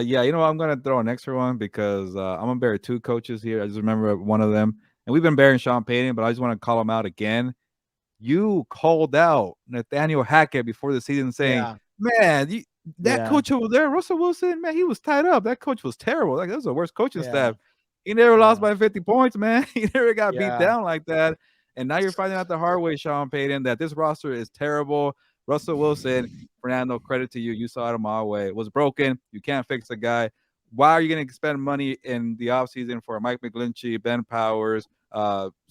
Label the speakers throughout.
Speaker 1: Yeah, you know what? I'm gonna throw an extra one because I'm gonna bury two coaches here. I just remember one of them, and we've been burying Sean Payton, but I just want to call him out again. You called out Nathaniel Hackett before the season, saying,
Speaker 2: Yeah,
Speaker 1: "Man, that
Speaker 2: yeah,
Speaker 1: coach over there, Russell Wilson, man, he was tied up. That coach was terrible. Like that was the worst coaching
Speaker 2: yeah,
Speaker 1: staff. He never lost
Speaker 2: yeah,
Speaker 1: by 50 points, man. He never got beat
Speaker 2: yeah.
Speaker 1: down like that. And now you're finding out the hard way, Sean Payton, that this roster is terrible. Russell Wilson, Fernando, credit to you. You saw it a mile away. It was broken. You can't fix the guy. Why are you going to spend money in the offseason for Mike McGlinchey, Ben Powers,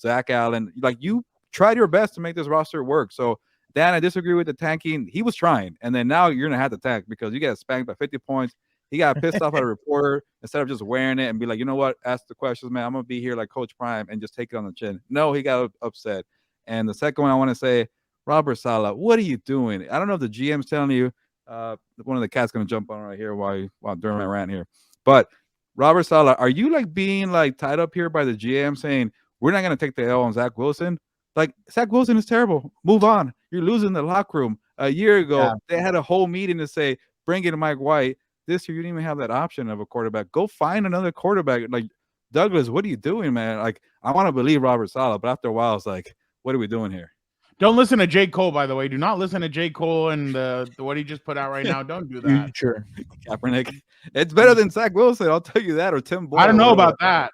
Speaker 1: Zach Allen? Like you tried your best to make this roster work. So, Dan, I disagree with the tanking. He was trying. And then now you're going to have to tank because you get spanked by 50 points. He got pissed off at a reporter instead of just wearing it and be like, you know what? Ask the questions, man. I'm going to be here like Coach Prime and just take it on the chin. No, he got upset. And the second one I want to say, Robert Saleh, what are you doing? I don't know if the GM's telling you. One of the cats going to jump on right here while during my rant here. But Robert Saleh, are you like being like tied up here by the GM saying, we're not going to take the L on Zach Wilson? Like, Zach Wilson is terrible. Move on. You're losing the locker room. A year ago,
Speaker 2: Yeah.
Speaker 1: they had a whole meeting to say, bring in Mike White. This year, you didn't even have that option of a quarterback. Go find another quarterback. Like, Douglas, what are you doing, man? Like, I want to believe Robert Saleh, but after a while, it's like, what are we doing here?
Speaker 3: Don't listen to J. Cole, by the way. Do not listen to J. Cole and what he just put out right now. Don't do that.
Speaker 2: Future.
Speaker 1: Kaepernick. It's better than Zach Wilson, I'll tell you that, or Tim Boyle.
Speaker 3: I don't know about that.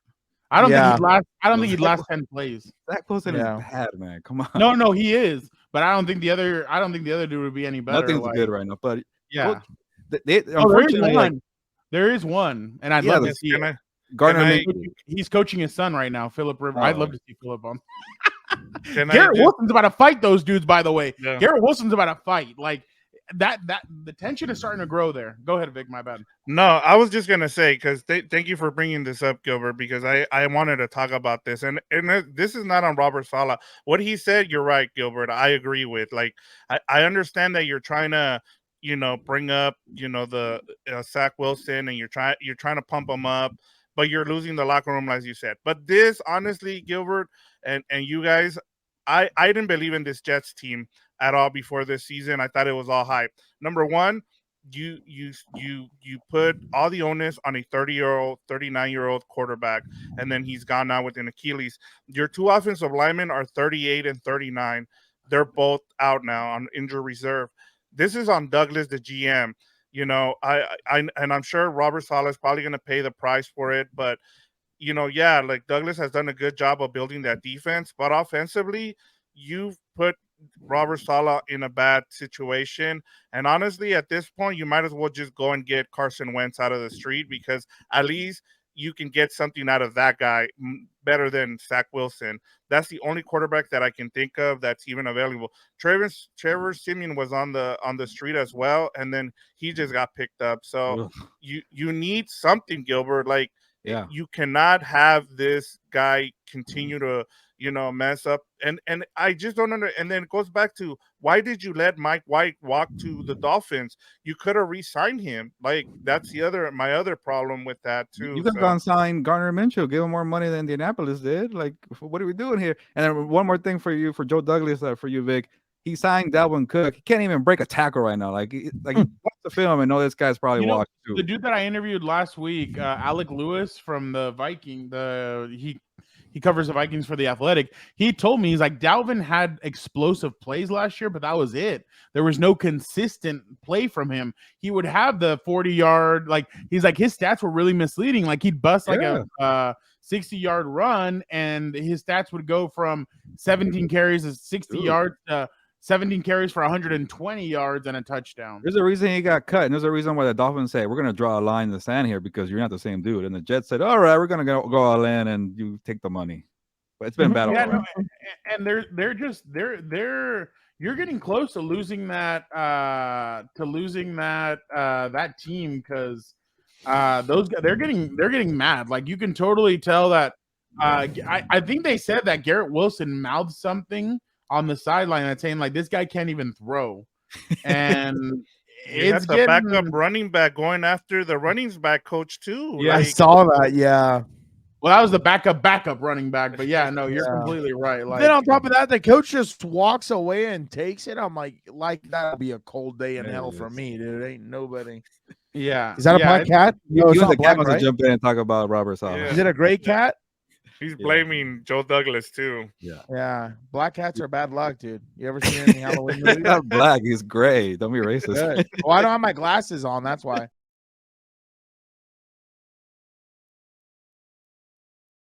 Speaker 3: I don't
Speaker 2: Yeah.
Speaker 3: think he'd last. I don't think he'd last 10 plays.
Speaker 1: Zach Wilson
Speaker 2: Yeah.
Speaker 1: is bad, man. Come on.
Speaker 3: No, he is. But I don't think the other dude would be any better.
Speaker 1: Nothing's
Speaker 3: like,
Speaker 1: good right now. But
Speaker 3: yeah,
Speaker 1: they
Speaker 3: there is
Speaker 1: unfortunately, like,
Speaker 3: one. There is one, and I'd
Speaker 1: yeah,
Speaker 3: love
Speaker 1: the-
Speaker 3: to see it.
Speaker 1: Gardner
Speaker 4: Can I-
Speaker 1: Minshew.
Speaker 3: He's coaching his son right now, Philip Rivers. I'd
Speaker 1: Oh.
Speaker 3: love to see Philip on.
Speaker 4: Can I
Speaker 3: Garrett
Speaker 4: just-
Speaker 3: Wilson's about to fight those dudes, by the way.
Speaker 4: Yeah.
Speaker 3: Garrett Wilson's about to fight. Like that the tension is starting to grow there. Go ahead, Vic. My bad.
Speaker 4: No, I was just gonna say because thank you for bringing this up, Gilbert, because I wanted to talk about this, and this is not on Robert Saleh. What he said, you're right, Gilbert. I agree with. Like, I understand that you're trying to, bring up, the Zach Wilson, and you're trying to pump him up, but you're losing the locker room, as you said. But this, honestly, Gilbert, and you guys, I didn't believe in this Jets team at all before this season. I thought it was all hype. Number one, you put all the onus on a 30-year-old, 39-year-old quarterback, and then he's gone now with an Achilles. Your two offensive linemen are 38 and 39. They're both out now on injury reserve. This is on Douglas, the GM. And I'm sure Robert Saleh is probably going to pay the price for it, but like Douglas has done a good job of building that defense, but offensively, you've put Robert Saleh in a bad situation. And honestly, at this point, you might as well just go and get Carson Wentz out of the street, because at least you can get something out of that guy better than Zach Wilson. That's the only quarterback that I can think of that's even available. Trevor Siemian was on the street as well, and then he just got picked up. So you need something, Gilbert. Like,
Speaker 1: Yeah.
Speaker 4: you cannot have this guy continue to mess up, and I just don't understand. And then it goes back to, why did you let Mike White walk to the Dolphins? You could have re-signed him. Like, that's my other problem with that too.
Speaker 1: You could have gone sign Gardner Minshew, give him more money than Indianapolis did. Like, what are we doing here? And then one more thing for you, for Joe Douglas, for you, Vic. He signed Dalvin Cook. He can't even break a tackle right now. Like watch the film and know this guy's probably washed too.
Speaker 3: The dude that I interviewed last week, Alec Lewis from the Viking, he covers the Vikings for The Athletic. He told me, he's like, Dalvin had explosive plays last year, but that was it. There was no consistent play from him. He would have the 40-yard, like, he's like, his stats were really misleading. Like, he'd bust like a 60-yard run, and his stats would go from 17 carries to 60 yards to 17 carries for 120 yards and a touchdown.
Speaker 1: There's a reason he got cut, and there's a reason why the Dolphins say, we're going to draw a line in the sand here because you're not the same dude. And the Jets said, all right, we're going to go all in, and you take the money. But it's been bad.
Speaker 3: And you're getting close to losing that that team, because those guys, they're getting mad. Like, you can totally tell that. I think they said that Garrett Wilson mouthed something on the sideline that's saying, like, this guy can't even throw. And
Speaker 4: it's the backup running back going after the running back coach too.
Speaker 2: Yeah, I saw that. Yeah.
Speaker 3: Well, that was the backup running back. But yeah, no, you're completely right. Like,
Speaker 2: then on top of that, the coach just walks away and takes it. I'm like that would be a cold day in hell for me, dude. Ain't nobody.
Speaker 3: Yeah.
Speaker 2: Is that a black cat? No, it's
Speaker 1: You and
Speaker 2: not
Speaker 1: the cat
Speaker 2: black,
Speaker 1: wants
Speaker 2: right?
Speaker 1: to jump in and talk about Robert Saleh.
Speaker 4: Yeah.
Speaker 2: Is it a gray cat?
Speaker 4: He's blaming Joe Douglas too.
Speaker 2: Yeah, black cats are bad luck, dude. You ever seen any Halloween
Speaker 1: He's
Speaker 2: movies?
Speaker 1: not black. He's gray. Don't be racist.
Speaker 2: Good. Well, I don't have my glasses on. That's why.